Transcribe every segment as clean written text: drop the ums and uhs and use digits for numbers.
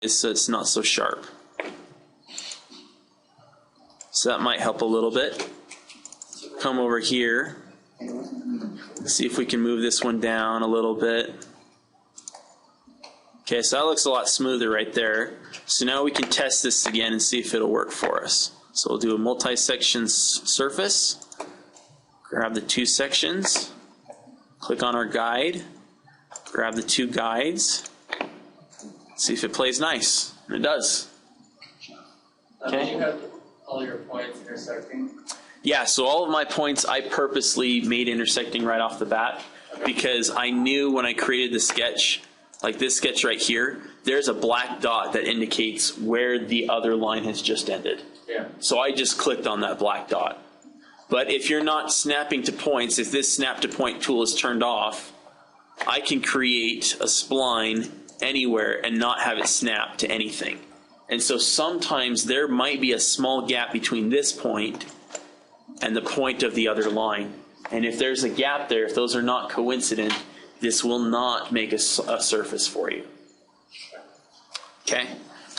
so it's not so sharp. So that might help a little bit. Come over here. See if we can move this one down a little bit. Okay, so that looks a lot smoother right there. So now we can test this again and see if it'll work for us. So we'll do a multi-section surface. Grab the two sections. Click on our guide. Grab the two guides. See if it plays nice. And it does. Okay. Do you have all your points intersecting? Yeah, so all of my points I purposely made intersecting right off the bat because I knew when I created the sketch, like this sketch right here, there's a black dot that indicates where the other line has just ended. Yeah. So I just clicked on that black dot. But if you're not snapping to points, if this snap to point tool is turned off, I can create a spline anywhere and not have it snap to anything. And so sometimes there might be a small gap between this point and the point of the other line. And if there's a gap there, if those are not coincident, this will not make a surface for you. Okay,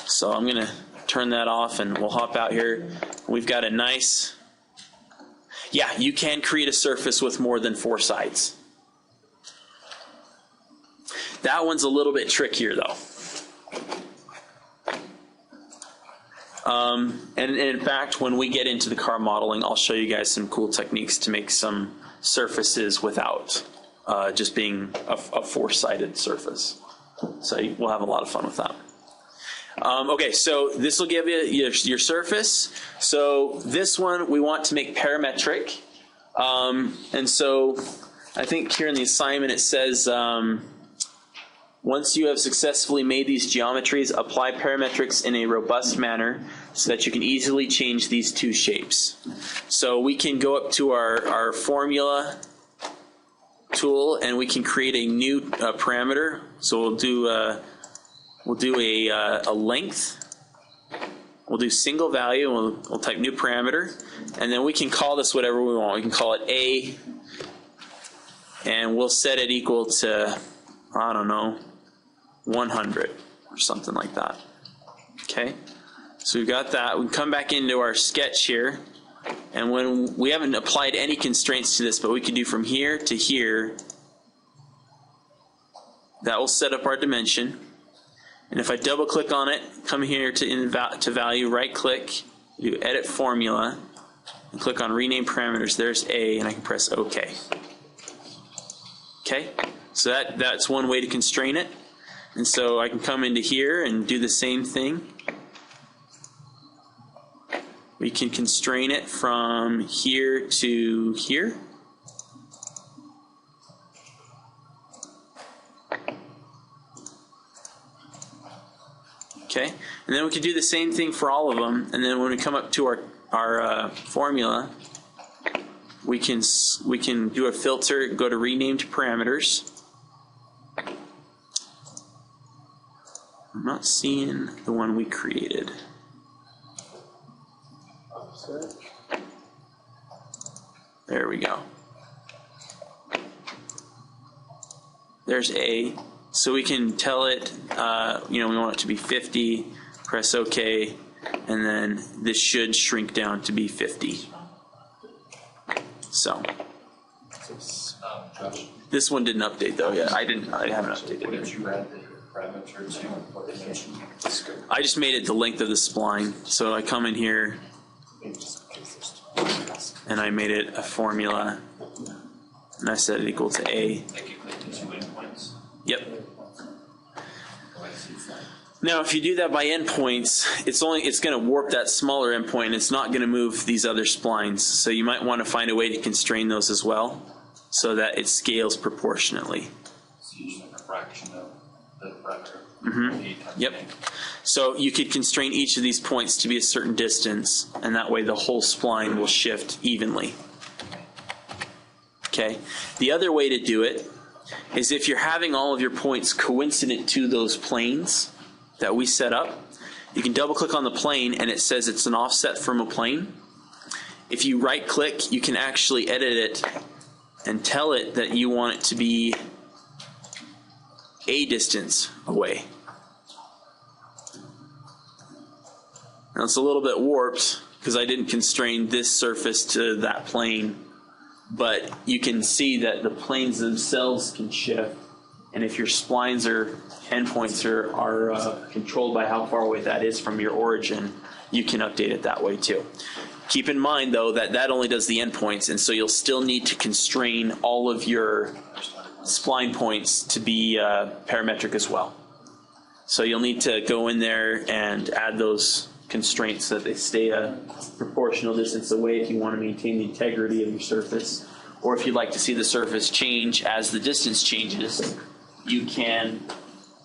so I'm going to turn that off and we'll hop out here. We've got a nice, yeah, you can create a surface with more than 4 sides. That one's a little bit trickier though. And in fact, when we get into the car modeling, I'll show you guys some cool techniques to make some surfaces without just being a 4-sided surface. So we'll have a lot of fun with that. Okay, so this will give you your surface. So this one we want to make parametric. And so I think here in the assignment it says, once you have successfully made these geometries, apply parametrics in a robust manner so that you can easily change these two shapes. So we can go up to our formula tool and we can create a new parameter. So we'll do a length. We'll do single value and we'll type new parameter. And then we can call this whatever we want. We can call it A and we'll set it equal to, I don't know, 100 or something like that. Okay, so we've got that. We can come back into our sketch here, and when we haven't applied any constraints to this, but we can do from here to here, that will set up our dimension. And if I double click on it, come here to value, right click, do edit formula, and click on rename parameters. There's A, and I can press OK. Okay, so that's one way to constrain it. And so I can come into here and do the same thing. We can constrain it from here to here. Okay, and then we can do the same thing for all of them. And then when we come up to our formula, we can do a filter, go to renamed parameters. I'm not seeing the one we created. There we go. There's A. So we can tell it, we want it to be 50, press OK, and then this should shrink down to be 50. So. This one didn't update though yet. I haven't updated it. What did you add the parameter to? What dimension? I just made it the length of the spline. So I come in here and I made it a formula and I set it equal to A. Like you click the 2 endpoints? Yep. Now if you do that by endpoints, it's going to warp that smaller endpoint and it's not going to move these other splines. So you might want to find a way to constrain those as well so that it scales proportionately. So using a fraction of the parameter. Mm-hmm. Yep. So you could constrain each of these points to be a certain distance, and that way the whole spline will shift evenly. Okay. The other way to do it is if you're having all of your points coincident to those planes that we set up, you can double click on the plane and it says it's an offset from a plane. If you right click, you can actually edit it and tell it that you want it to be a distance away. Now it's a little bit warped because I didn't constrain this surface to that plane, but you can see that the planes themselves can shift, and if your splines or endpoints are controlled by how far away that is from your origin, you can update it that way too. Keep in mind, though, that that only does the endpoints, and so you'll still need to constrain all of your spline points to be parametric as well. So you'll need to go in there and add those constraints so that they stay a proportional distance away if you want to maintain the integrity of your surface. Or if you'd like to see the surface change as the distance changes, you can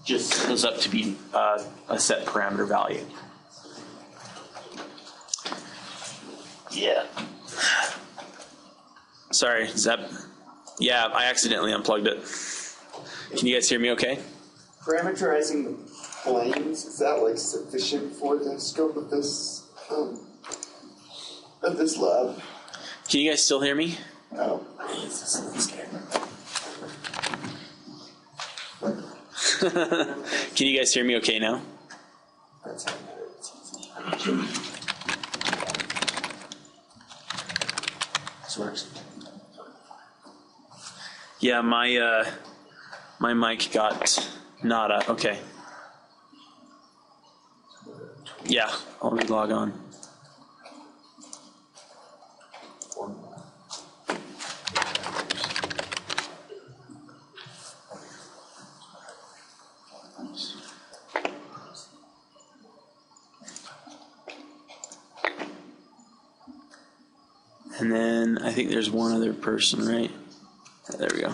just set those up to be a set parameter value. Yeah. Sorry, is that... Yeah, I accidentally unplugged it. Can you guys hear me okay? Parameterizing the planes, is that like sufficient for the scope of this lab? Can you guys still hear me? Oh. Can you guys hear me okay now? That's how this works. Yeah, my mic got nada. Okay. Yeah, I'll re-log on. And then I think there's one other person, right? There we go.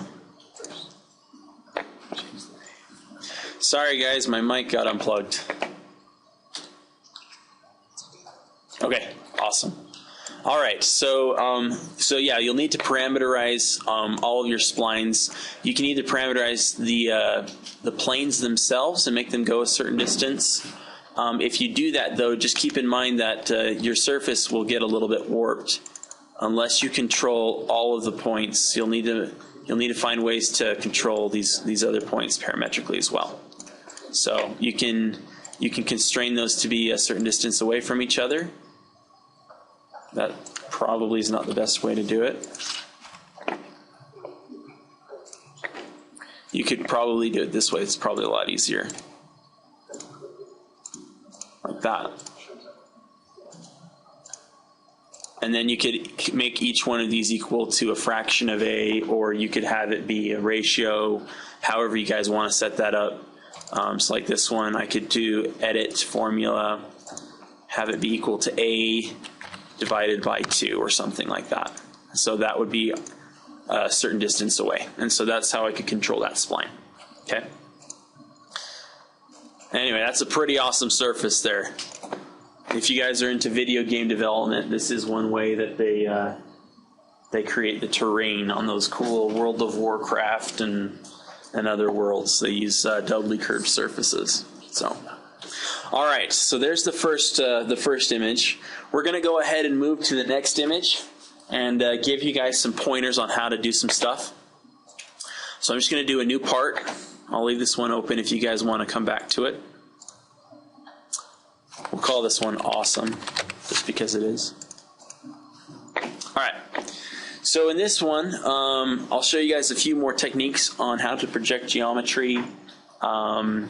Sorry guys, my mic got unplugged. Okay, awesome. All right, so yeah, you'll need to parameterize all of your splines. You can either parameterize the planes themselves and make them go a certain distance. If you do that, though, just keep in mind that your surface will get a little bit warped. Unless you control all of the points, you'll need to find ways to control these other points parametrically as well. So you can constrain those to be a certain distance away from each other. That probably is not the best way to do it. You could probably do it this way. It's probably a lot easier. Like that. And then you could make each one of these equal to a fraction of A, or you could have it be a ratio, however you guys want to set that up. So like this one, I could do edit formula, have it be equal to A divided by 2 or something like that. So that would be a certain distance away. And so that's how I could control that spline. Okay. Anyway, that's a pretty awesome surface there. If you guys are into video game development, this is one way that they create the terrain on those cool World of Warcraft and other worlds. They use doubly curved surfaces. So, all right. So there's the first image. We're going to go ahead and move to the next image and give you guys some pointers on how to do some stuff. So I'm just going to do a new part. I'll leave this one open if you guys want to come back to it. We'll call this one awesome, just because it is. All right. So in this one, I'll show you guys a few more techniques on how to project geometry, and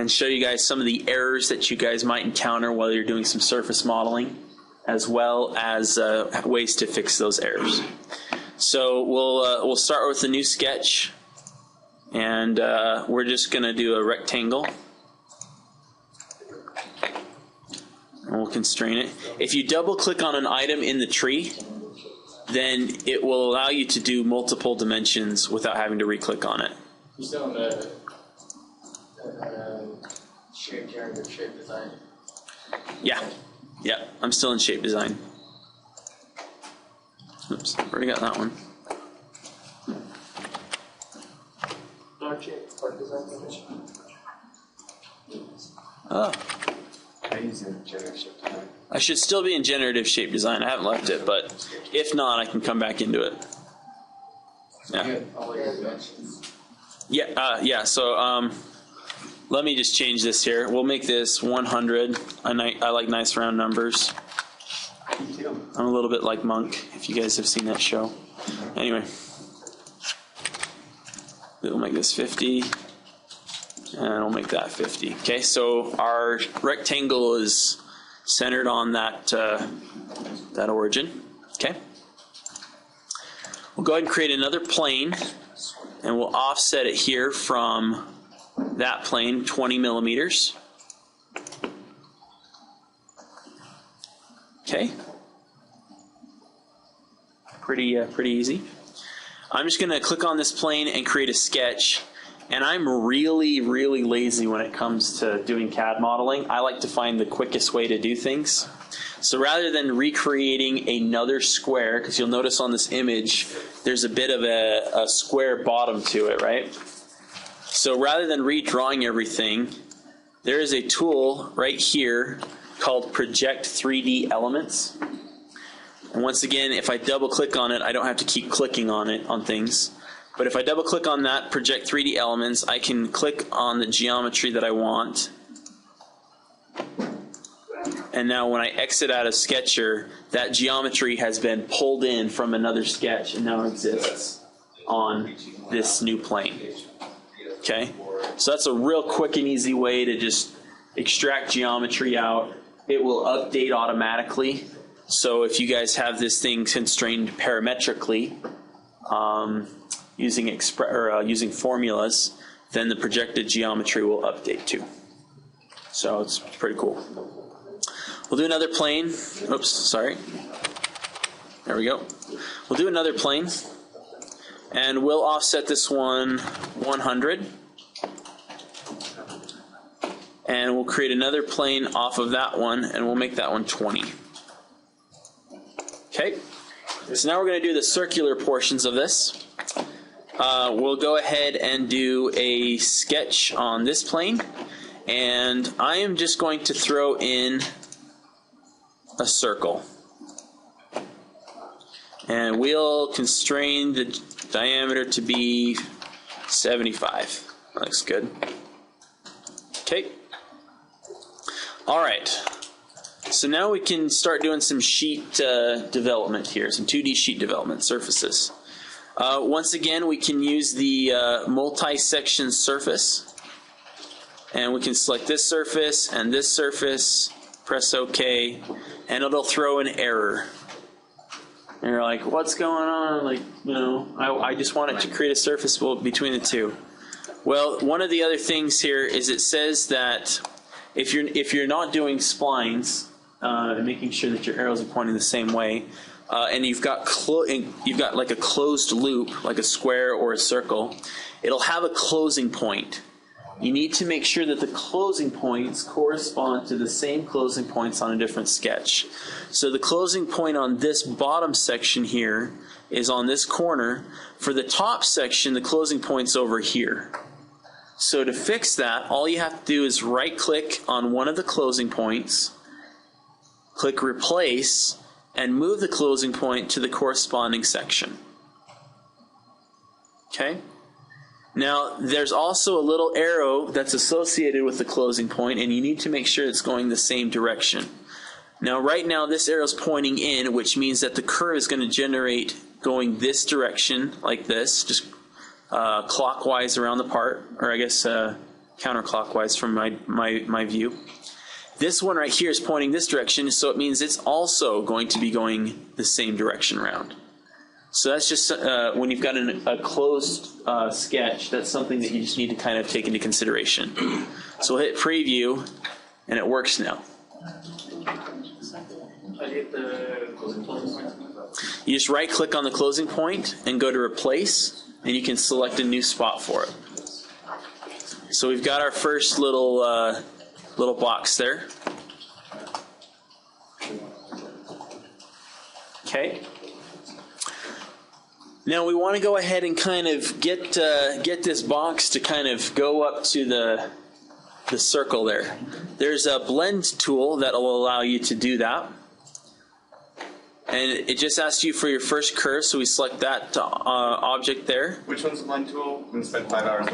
show you guys some of the errors that you guys might encounter while you're doing some surface modeling, as well as ways to fix those errors. So we'll start with a new sketch, and we're just going to do a rectangle. And we'll constrain it. If you double click on an item in the tree, then it will allow you to do multiple dimensions without having to re-click on it. You're still in the generative shape design? Yeah. Yeah, I'm still in shape design. Oops, already got that one. Oh. I should still be in generative shape design. I haven't left it, but if not, I can come back into it. Yeah. All your dimensions. Yeah. Yeah. So let me just change this here. We'll make this 100. I like nice round numbers. I'm a little bit like Monk, if you guys have seen that show. Anyway, we'll make this 50, and we'll make that 50. Okay, so our rectangle is centered on that that origin. Okay, we'll go ahead and create another plane, and we'll offset it here from that plane 20 millimeters. Okay, pretty easy. I'm just going to click on this plane and create a sketch. And I'm really lazy when it comes to doing CAD modeling. I like to find the quickest way to do things. So rather than recreating another square, because you'll notice on this image, there's a bit of a square bottom to it, right? So rather than redrawing everything, there is a tool right here called Project 3D Elements. And once again, if I double click on it, I don't have to keep clicking on it on things. But if I double click on that Project 3D Elements, I can click on the geometry that I want. And now when I exit out of Sketcher, that geometry has been pulled in from another sketch and now exists on this new plane. Okay? So that's a real quick and easy way to just extract geometry out. It will update automatically. So if you guys have this thing constrained parametrically, using formulas, then the projected geometry will update too. So it's pretty cool. We'll do another plane. Oops, sorry. There we go. We'll do another plane, and we'll offset this one 100. And we'll create another plane off of that one, and we'll make that one 20. Okay. So now we're going to do the circular portions of this. We'll go ahead and do a sketch on this plane, and I am just going to throw in a circle, and we'll constrain the diameter to be 75. Looks good. Okay. All right. So now we can start doing some sheet development here, some 2D sheet development surfaces. Once again, we can use the multi-section surface, and we can select this surface and this surface, press OK, and it'll throw an error. And you're like, what's going on? Like, you know, I just want it to create a surface between the two. Well, one of the other things here is it says that if you're not doing splines, making sure that your arrows are pointing the same way, and you've got like a closed loop, like a square or a circle, it'll have a closing point. You need to make sure that the closing points correspond to the same closing points on a different sketch. So the closing point on this bottom section here is on this corner. For the top section, the closing point's over here. So to fix that, all you have to do is right-click on one of the closing points, click Replace, and move the closing point to the corresponding section. Okay? Now, there's also a little arrow that's associated with the closing point, and you need to make sure it's going the same direction. Now, right now, this arrow is pointing in, which means that the curve is going to generate going this direction, like this, just clockwise around the part, or I guess counterclockwise from my view. This one right here is pointing this direction, so it means it's also going to be going the same direction around. So that's just when you've got a closed sketch, that's something that you just need to kind of take into consideration. So we'll hit Preview, and it works now. You just right-click on the closing point and go to Replace, and you can select a new spot for it. So we've got our first little box there. Okay. Now we want to go ahead and kind of get this box to kind of go up to the circle there. There's a blend tool that will allow you to do that. And it just asks you for your first curve, so we select that object there. Which one's the blend tool? We spent 5 hours.